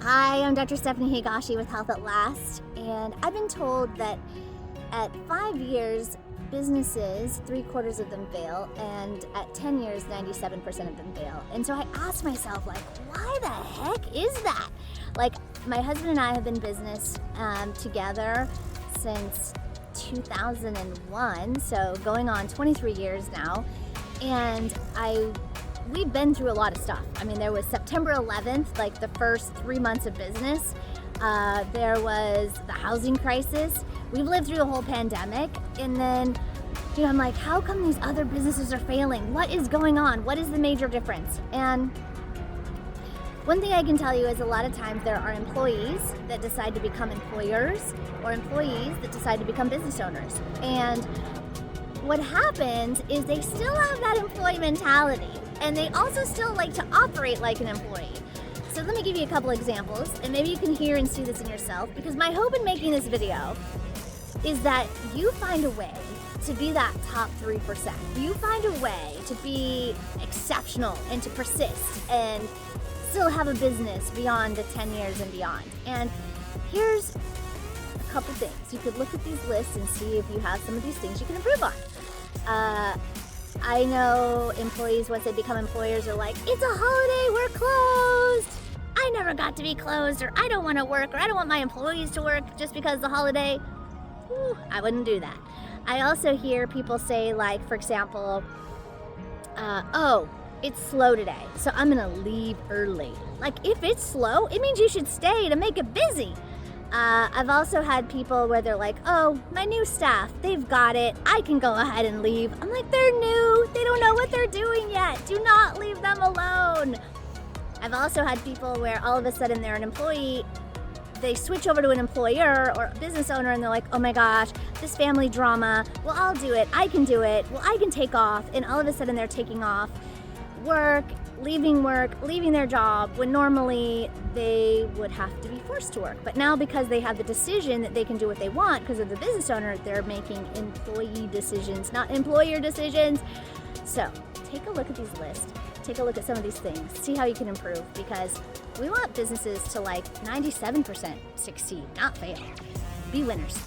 Hi, I'm Dr. Stephanie Higashi with Health Atlast, and I've been told that at 5 years, businesses, 3/4 of them fail, and at 10 years, 97% of them fail. And so I asked myself, why the heck is that? My husband and I have been in business together since 2001, so going on 23 years now, and we've been through a lot of stuff. I mean, there was September 11th, the first 3 months of business. There was the housing crisis. We've lived through the whole pandemic. And then, I'm like, how come these other businesses are failing? What is going on? What is the major difference? And one thing I can tell you is a lot of times there are employees that decide to become employers or employees that decide to become business owners. And what happens is they still have that employee mentality, and they also still like to operate like an employee. So let me give you a couple examples, and maybe you can hear and see this in yourself, because my hope in making this video is that you find a way to be that top 3%. You find a way to be exceptional and to persist and still have a business beyond the 10 years and beyond. And here's a couple things. You could look at these lists and see if you have some of these things you can improve on. I know employees, once they become employers, are like, it's a holiday, we're closed. I never got to be closed, or I don't want to work, or I don't want my employees to work just because it's a holiday. I wouldn't do that. I also hear people say, for example, oh, it's slow today, so I'm gonna leave early. If it's slow, it means you should stay to make it busy. I've also had people where they're like, oh, my new staff, they've got it, I can go ahead and leave. I'm like, they're new, they don't know what they're doing yet. Do not leave them alone. I've also had people where all of a sudden they're an employee, they switch over to an employer or a business owner, and they're like, oh my gosh, this family drama, well, I'll do it, I can do it, well, I can take off, and all of a sudden they're taking off work, leaving their job, when normally they would have to be forced to work. But now, because they have the decision that they can do what they want because of the business owner, they're making employee decisions, not employer decisions. So take a look at these lists, take a look at some of these things, see how you can improve, because we want businesses to 97% succeed, not fail. Be winners.